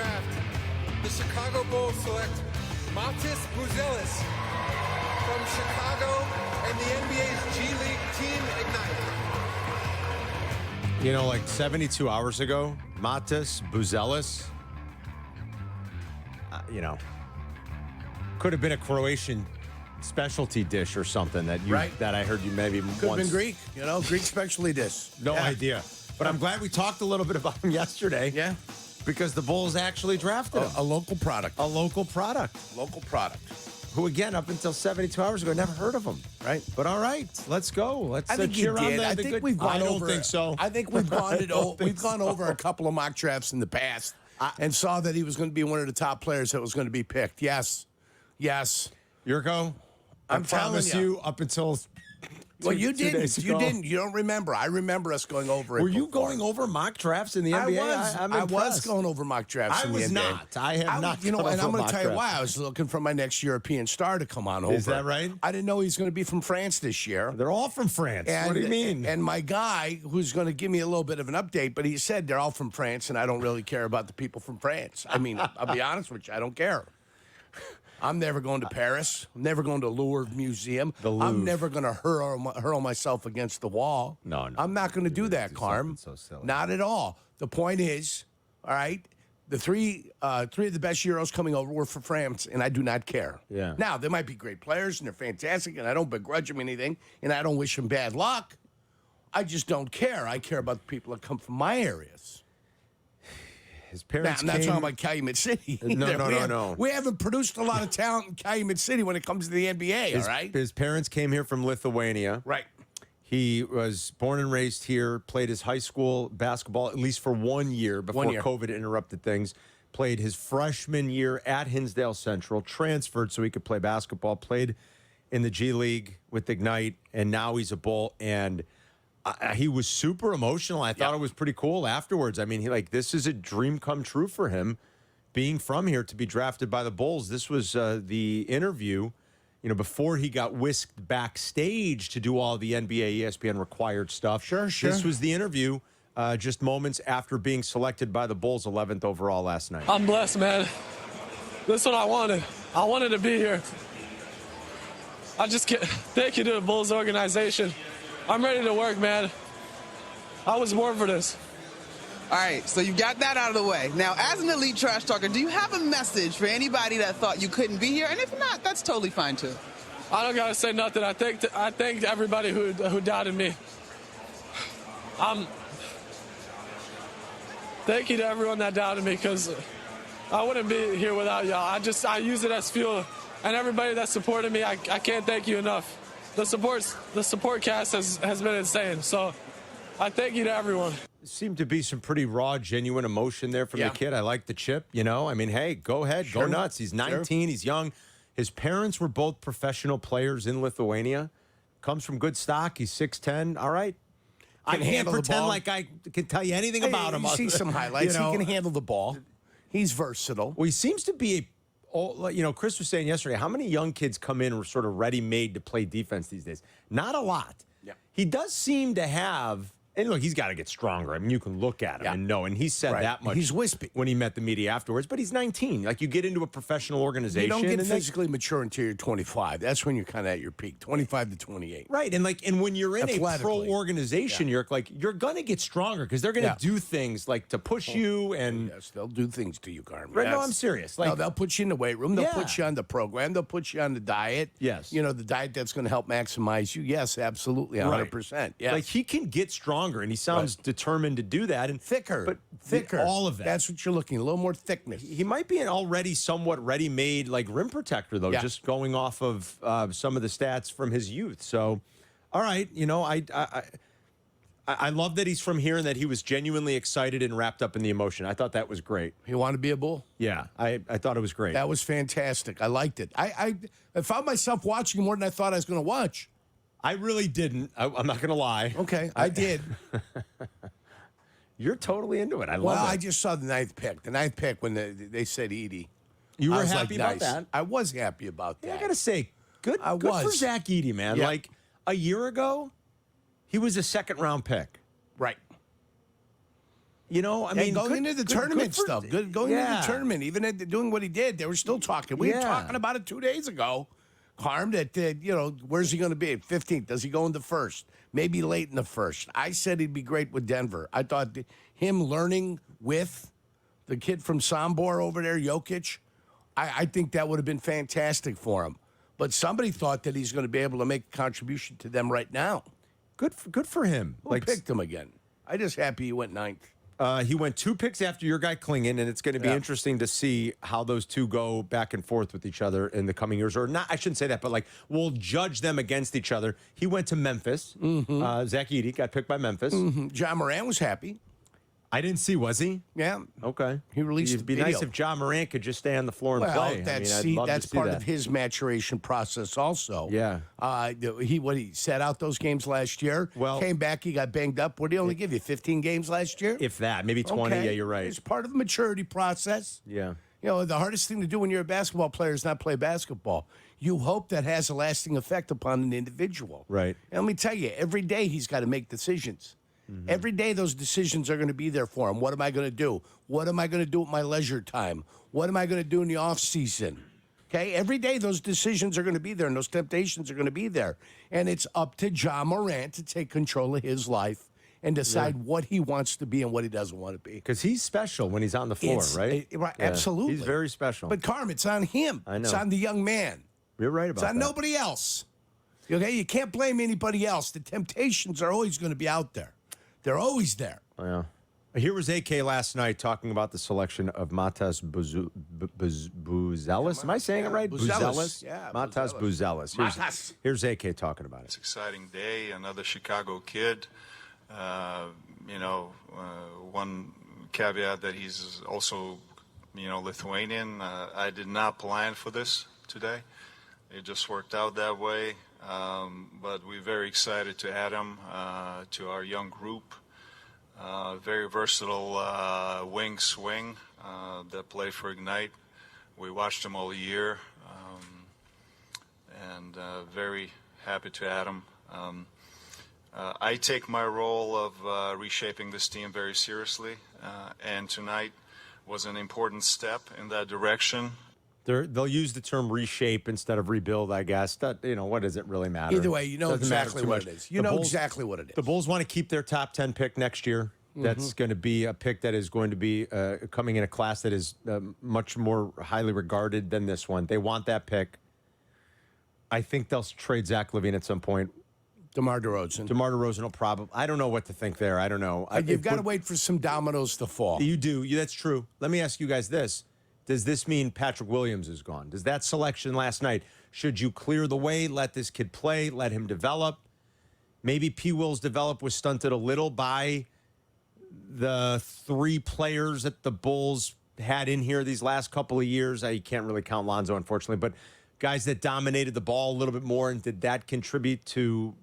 draft, the Chicago Bulls select Matas Buzelis from Chicago and the NBA's G League Team Ignite. You know, like 72 hours ago, Matas Buzelis, could have been a Croatian specialty dish or something that I heard you maybe Could have been Greek, Greek specialty dish. No idea. But I'm glad we talked a little bit about him yesterday. Yeah. Because the Bulls actually drafted him. A local product. A local product. Local product. Who, again, up until 72 hours ago, never heard of him. Right. But all right, let's go. Let's I think cheer you on did. the I think good. we've gone I don't over. think so. I think we've gone over a couple of mock drafts in the past and saw that he was going to be one of the top players that was going to be picked. Yes. Jurko, I'm promise telling you, up until well, you 2 didn't. days You ago. didn't. You don't remember. I remember us going over it. Were you before. going over mock drafts in the NBA? I was going over mock drafts in the NBA. I was not. I have not. And gone I'm over going to mock tell you drafts. why. I was looking for my next European star to come on over. Is that right? I didn't know he was going to be from France this year. They're all from France. What do you mean? And my guy, who's going to give me a little bit of an update, but he said they're all from France, and I don't really care about the people from France. I mean, I'll be honest with you, I don't care. I'm never going to Paris. I'm never going to Louvre Museum. The Louvre. I'm never going to hurl myself against the wall. No. I'm not going to do that, Carm. So silly. Not at all. The point is, all right, the three of the best Euros coming over were for France, and I do not care. Yeah. Now, they might be great players, and they're fantastic, and I don't begrudge them anything, and I don't wish them bad luck. I just don't care. I care about the people that come from my areas. His parents I'm not came- talking about Calumet City. No. We haven't produced a lot of talent in Calumet City when it comes to the NBA, all right? His parents came here from Lithuania. Right. He was born and raised here, played his high school basketball at least for 1 year before 1 year. COVID interrupted things. Played his freshman year at Hinsdale Central, transferred so he could play basketball, played in the G League with Ignite, and now he's a Bull. And he was super emotional. I thought it was pretty cool afterwards. I mean, this is a dream come true for him, being from here to be drafted by the Bulls. This was the interview, before he got whisked backstage to do all the NBA, ESPN required stuff. Sure. This was the interview just moments after being selected by the Bulls 11th overall last night. I'm blessed, man. This is what I wanted. I wanted to be here. I just can't. Thank you to the Bulls organization. I'm ready to work, man. I was born for this. All right, so you got that out of the way. Now, as an elite trash talker, do you have a message for anybody that thought you couldn't be here? And if not, that's totally fine, too. I don't gotta say nothing. I thank everybody who doubted me. Thank you to everyone that doubted me, because I wouldn't be here without y'all. I use it as fuel, and everybody that supported me, I can't thank you enough. The support cast has been insane. So I thank you to everyone. Seemed to be some pretty raw, genuine emotion there from the kid. I like the chip, I mean, hey, go ahead, go nuts. He's 19, he's young. His parents were both professional players in Lithuania. Comes from good stock. He's 6'10". All right. I can't pretend like I can tell you anything about him. You see some highlights. He can handle the ball. He's versatile. Well, he seems to be Chris was saying yesterday, how many young kids come in sort of ready-made to play defense these days? Not a lot. Yeah. He does seem to have, and look, he's got to get stronger. I mean, you can look at him and know, and he said that much. He's wispy when he met the media afterwards, but he's 19. Like, you get into a professional organization. You don't get and physically mature until you're 25. That's when you're kind of at your peak, 25 to 28. Right, and when you're in a pro organization, you're going to get stronger because they're going to do things like to push you and yes, they'll do things to you, Carmen. Right, yes. no, I'm serious. No, they'll put you in the weight room. They'll put you on the program. They'll put you on the diet. Yes, the diet that's going to help maximize you. Yes, absolutely, 100%. Yes, like he can get stronger, and he sounds determined to do that, and thicker. All of that. That's what you're looking. A little more thickness. He might be an already somewhat ready-made like rim protector, though, just going off of some of the stats from his youth. So, all right, I love that he's from here and that he was genuinely excited and wrapped up in the emotion. I thought that was great. You want to be a Bull? Yeah, I thought it was great. That was fantastic. I liked it. I found myself watching more than I thought I was going to watch. I really didn't. I'm not going to lie. Okay, I did. You're totally into it. I love it. Well, I just saw the ninth pick. The ninth pick when they said Edey. You were happy about that? I was happy about that. Yeah, I got to say, good for Zach Edey, man. Yeah. Like, a year ago, he was a second-round pick. Right. You know, I mean, going into the tournament stuff, going into the tournament, even doing what he did, they were still talking. We were talking about it 2 days ago, Carm, that, where's he going to be at 15th? Does he go in the first? Maybe late in the first. I said he'd be great with Denver. I thought him learning with the kid from Sombor over there, Jokic, I think that would have been fantastic for him. But somebody thought that he's going to be able to make a contribution to them right now. Good for him. Who picked him again? I'm just happy he went 9th. He went 2 picks after your guy Klingon, and it's going to be interesting to see how those two go back and forth with each other in the coming years. Or not, I shouldn't say that, but like we'll judge them against each other. He went to Memphis. Zach Edey got picked by Memphis. John Moran was happy. I didn't see, was he? Yeah. Okay. He released It'd be video. nice if John Moran could just stay on the floor and play. That's part of his maturation process also. Yeah. He sat out those games last year. Well, came back, he got banged up. What did he only give you, 15 games last year? If that, maybe 20. Okay. Yeah, you're right. It's part of the maturity process. Yeah. The hardest thing to do when you're a basketball player is not play basketball. You hope that has a lasting effect upon an individual. Right. And let me tell you, every day he's got to make decisions. Every day those decisions are going to be there for him. What am I going to do? What am I going to do with my leisure time? What am I going to do in the off season? Okay, every day those decisions are going to be there and those temptations are going to be there. And it's up to John Morant to take control of his life and decide what he wants to be and what he doesn't want to be. Because he's special when he's on the floor, right? Right, Yeah. absolutely. He's very special. But, Carm, it's on him. I know. It's on the young man. You're right about It's on that. nobody else. Okay, you can't blame anybody else. The temptations are always going to be out there. They're always there. Yeah. Here was AK last night talking about the selection of Matas Buzelis. Am I saying it right? Buzelis. Yeah, Matas Buzelis. Here's AK talking about it. It's an exciting day. Another Chicago kid. One caveat that he's also, Lithuanian. I did not plan for this today. It just worked out that way. But we're very excited to add him to our young group. Very versatile wing swing that played for Ignite. We watched him all year, and very happy to add him. I take my role of reshaping this team very seriously, and tonight was an important step in that direction. They'll use the term reshape instead of rebuild, I guess. What does it really matter? Either way, you know Doesn't matter exactly too what much. it is. You know exactly what it is. The Bulls want to keep their top 10 pick next year. That's going to be a pick that is going to be coming in a class that is much more highly regarded than this one. They want that pick. I think they'll trade Zach LaVine at some point. DeMar DeRozan. DeMar DeRozan will probably. I don't know what to think there. I don't know. You've got to wait for some dominoes to fall. You do. That's true. Let me ask you guys this. Does this mean Patrick Williams is gone? Does that selection last night, should you clear the way, let this kid play, let him develop? Maybe P. Will's develop was stunted a little by the 3 players that the Bulls had in here these last couple of years. You can't really count Lonzo, unfortunately, but guys that dominated the ball a little bit more, and did that contribute to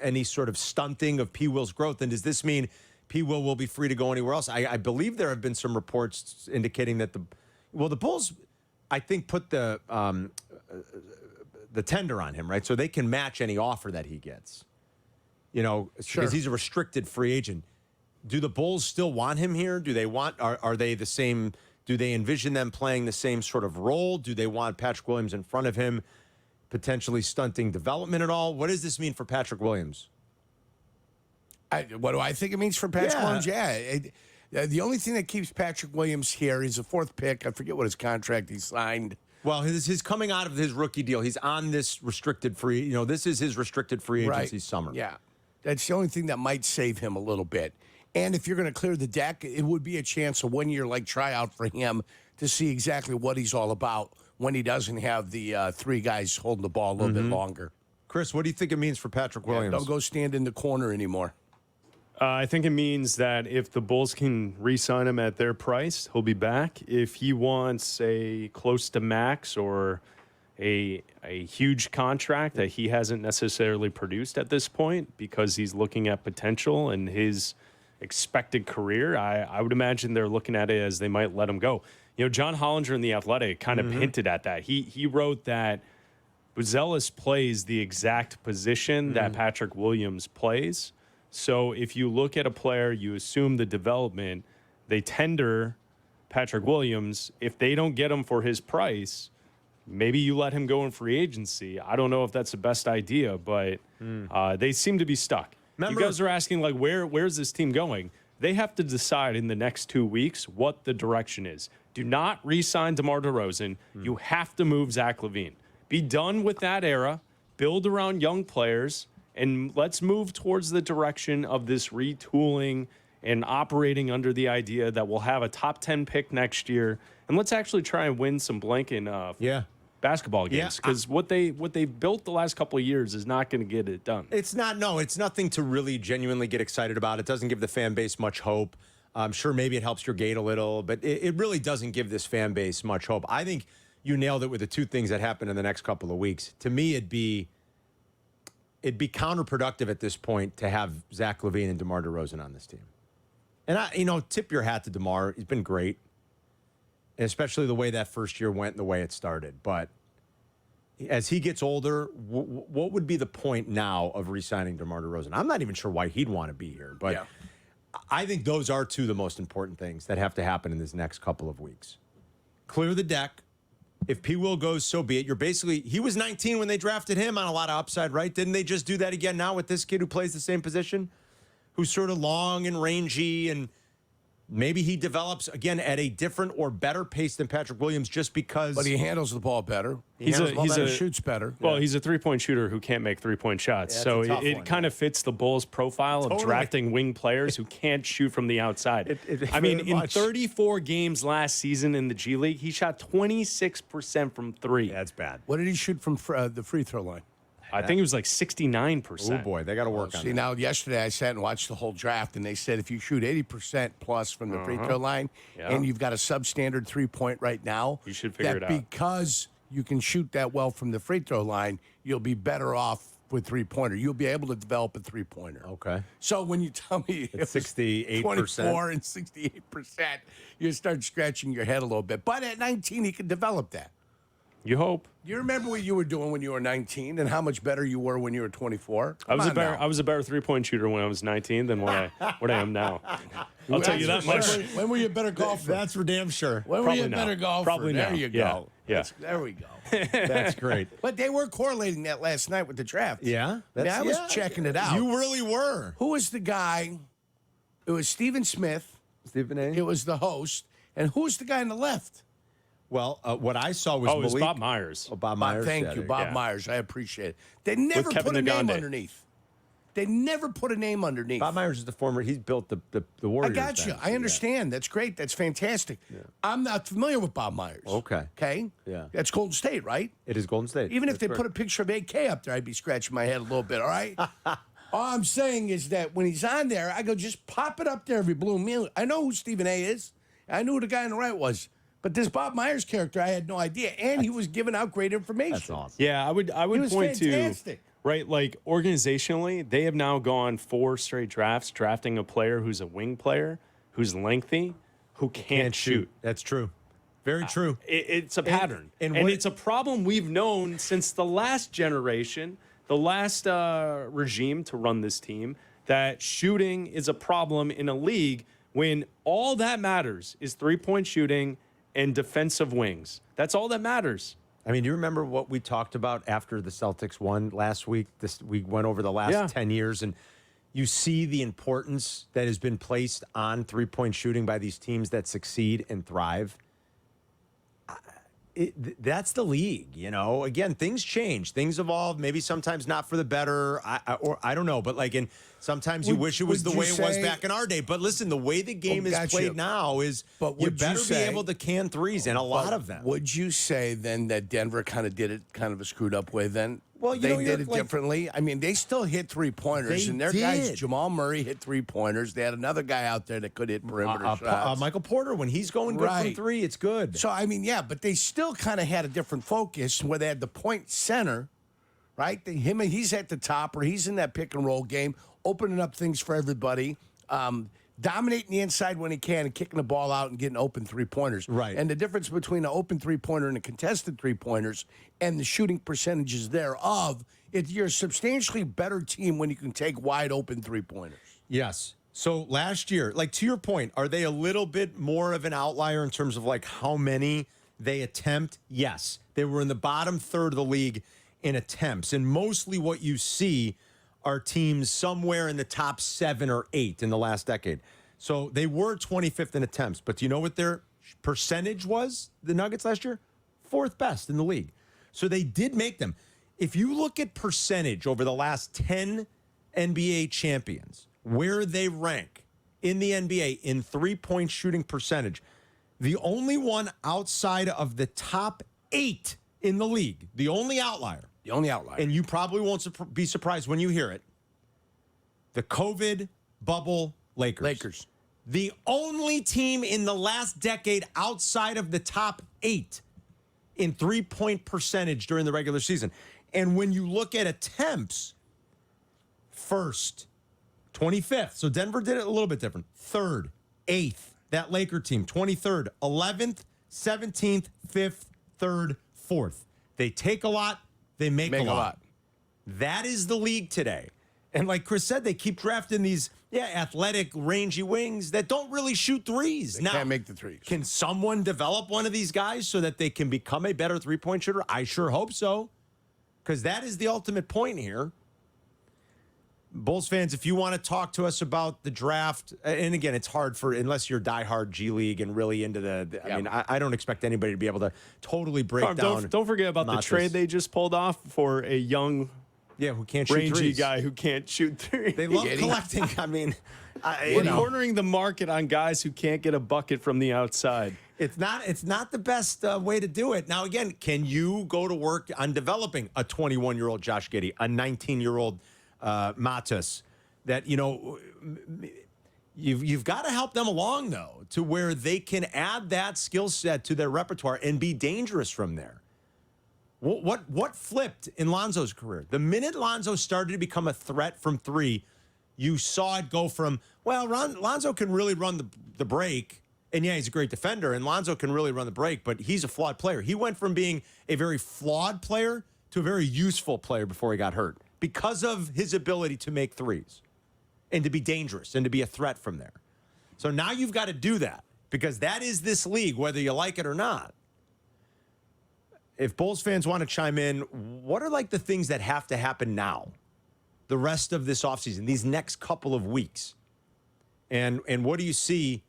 any sort of stunting of P. Will's growth? And does this mean P. Will be free to go anywhere else? I believe there have been some reports indicating that the Bulls, I think, put the tender on him, right? So they can match any offer that he gets. Because he's a restricted free agent. Do the Bulls still want him here? Do they want? Are they the same? Do they envision them playing the same sort of role? Do they want Patrick Williams in front of him, potentially stunting development at all? What does this mean for Patrick Williams? What do I think it means for Patrick Williams? Yeah. The only thing that keeps Patrick Williams here is a 4th pick. I forget what his contract he signed. Well, his coming out of his rookie deal, he's on this restricted free. This is his restricted free agency summer. Yeah, that's the only thing that might save him a little bit. And if you're going to clear the deck, it would be a chance, a 1-year tryout for him to see exactly what he's all about when he doesn't have the 3 guys holding the ball a little bit longer. Chris, what do you think it means for Patrick Williams? Don't go stand in the corner anymore. I think it means that if the Bulls can re-sign him at their price, he'll be back. If he wants a close to max or a huge contract that he hasn't necessarily produced at this point because he's looking at potential and his expected career, I would imagine they're looking at it as they might let him go. John Hollinger in The Athletic kind of hinted at that. He wrote that Buzelis plays the exact position that Patrick Williams plays. So if you look at a player, you assume the development, they tender Patrick Williams. If they don't get him for his price, maybe you let him go in free agency. I don't know if that's the best idea, but they seem to be stuck. Remember, you guys are asking, like, where's this team going? They have to decide in the next 2 weeks what the direction is. Do not re-sign DeMar DeRozan. You have to move Zach LaVine. Be done with that era. Build around young players, and let's move towards the direction of this retooling and operating under the idea that we'll have a top 10 pick next year. And let's actually try and win some blanking basketball games, because what they've built the last couple of years is not going to get it done. It's nothing to really genuinely get excited about. It doesn't give the fan base much hope. I'm sure maybe it helps your gate a little, but it really doesn't give this fan base much hope. I think you nailed it with the two things that happen in the next couple of weeks. To me, it'd be counterproductive at this point to have Zach LaVine and DeMar DeRozan on this team. And tip your hat to DeMar. He's been great, and especially the way that first year went and the way it started. But as he gets older, what would be the point now of re-signing DeMar DeRozan? I'm not even sure why he'd want to be here, but I think those are two of the most important things that have to happen in this next couple of weeks. Clear the deck. If P. Will goes, so be it. He was 19 when they drafted him on a lot of upside, right? Didn't they just do that again now with this kid who plays the same position? Who's sort of long and rangy, and maybe he develops, again, at a different or better pace than Patrick Williams just because... But he handles the ball better. He shoots better. Well, he's a three-point shooter who can't make three-point shots. Yeah, so it kind of fits the Bulls' profile of drafting wing players who can't shoot from the outside. In 34 games last season in the G League, he shot 26% from three. That's bad. What did he shoot from the free throw line? I think it was like 69%. Oh, boy, they got to work on that. See, now, yesterday I sat and watched the whole draft, and they said if you shoot 80% plus from the free throw line and you've got a substandard three-point right now, you should figure it out. Because you can shoot that well from the free throw line, you'll be better off with three-pointer. You'll be able to develop a three-pointer. Okay. So when you tell me it's 68%. 24 and 68%, you start scratching your head a little bit. But at 19, he can develop that. You hope. Do you remember what you were doing when you were 19 and how much better you were when you were 24? I was a better three-point shooter when I was 19 than what I am now. I'll tell you that much. When were you a better golfer? That's for damn sure. When were you a better golfer? Probably there now. You go. Yeah. There we go. That's great. But they were correlating that last night with the draft. Yeah? I was checking it out. You really were. Who was the guy? It was Stephen Smith. Stephen A. It was the host. And who was the guy on the left? Well, what I saw was it was Bob Myers. Oh, Bob Myers. Thank you, Bob Myers. I appreciate it. They never put a name underneath. They never put a name underneath. Bob Myers is the former. He's built the Warriors. I got you. I understand. That's great. That's fantastic. Yeah. I'm not familiar with Bob Myers. Okay. Okay? Yeah. That's Golden State, right? It is Golden State. Even if they put a picture of AK up there, I'd be scratching my head a little bit, all right? All I'm saying is that when he's on there, I go, just pop it up there every blue moon. I know who Stephen A. is. I knew who the guy on the right was. But this Bob Myers character, I had no idea. And he was giving out great information. That's awesome. Yeah, I would point fantastic. to, right, like organizationally, they have now gone 4 straight drafts drafting a player who's a wing player, who's lengthy, who can't shoot. That's true. Very true. It's a pattern. And it's a problem we've known since the last generation, the last regime to run this team, that shooting is a problem in a league when all that matters is three-point shooting and defensive wings. That's all that matters. I mean, do you remember what we talked about after the Celtics won last week? We went over the last 10 years, and you see the importance that has been placed on three-point shooting by these teams that succeed and thrive. That's the league, you know. Again, things change, things evolve. Maybe sometimes not for the better, or I don't know. But sometimes you wish it was the way it was back in our day. But listen, the way the game is played now is you better be able to can threes, and a lot of them. Would you say then that Denver kind of did it kind of a screwed up way then? Well, they did it differently. I mean, they still hit three-pointers, and their guys, Jamal Murray hit three-pointers. They had another guy out there that could hit perimeter shots. Michael Porter, when he's going good from three, it's good. So, I mean, yeah, but they still kind of had a different focus where they had the point center, right? He's at the top, or he's in that pick-and-roll game, opening up things for everybody, dominating the inside when he can and kicking the ball out and getting open three-pointers. Right. And the difference between an open three-pointer and a contested three-pointers and the shooting percentages thereof, you're a substantially better team when you can take wide-open three-pointers. Yes. So last year, like to your point, are they a little bit more of an outlier in terms of like how many they attempt? Yes. They were in the bottom third of the league in attempts. And mostly what you see are teams somewhere in the top 7 or 8 in the last decade. So they were 25th in attempts. But do you know what their percentage was, the Nuggets last year? 4th best in the league. So they did make them. If you look at percentage over the last 10 NBA champions, where they rank in the NBA in three-point shooting percentage, the only one outside of the top 8 in the league, the only outlier, and you probably won't be surprised when you hear it, the COVID bubble Lakers. The only team in the last decade outside of the top 8 in three-point percentage during the regular season. And when you look at attempts, first, 25th. So Denver did it a little bit different. 3rd, 8th. That Laker team, 23rd, 11th, 17th, 5th, 3rd, 4th. They take a lot. They make a lot. That is the league today. And like Chris said, they keep drafting these, athletic, rangy wings that don't really shoot threes. They can't make the threes. Can someone develop one of these guys so that they can become a better three-point shooter? I sure hope so, because that is the ultimate point here. Bulls fans, if you want to talk to us about the draft, and again, it's hard unless you're diehard G League and really into I mean, I don't expect anybody to be able to totally break down. Don't forget about the trade they just pulled off for a young, who can't shoot rangy threes. guy who can't shoot threes. They love collecting. I mean, we're cornering the market on guys who can't get a bucket from the outside. It's not the best way to do it. Now, again, can you go to work on developing a 21-year-old Josh Giddey, a 19-year-old Matas, that you've got to help them along though, to where they can add that skill set to their repertoire and be dangerous from there. What flipped in Lonzo's career? The minute Lonzo started to become a threat from 3, you saw it go from, Lonzo can really run the break, and he's a great defender, and Lonzo can really run the break, but he's a flawed player. He went from being a very flawed player to a very useful player before he got hurt, because of his ability to make threes and to be dangerous and to be a threat from there. So now you've got to do that, because that is this league, whether you like it or not. If Bulls fans want to chime in, what are like the things that have to happen now, the rest of this offseason, these next couple of weeks? And what do you see,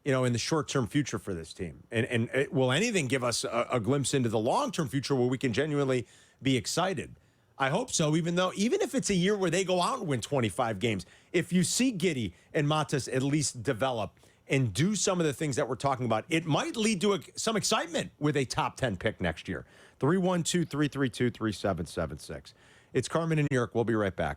in the short-term future for this team? And will anything give us a glimpse into the long-term future where we can genuinely be excited? I hope so, even if it's a year where they go out and win 25 games. If you see Giddey and Matas at least develop and do some of the things that we're talking about, it might lead to some excitement with a top 10 pick next year. 312-332-3776. It's Carmen and Jurko. We'll be right back.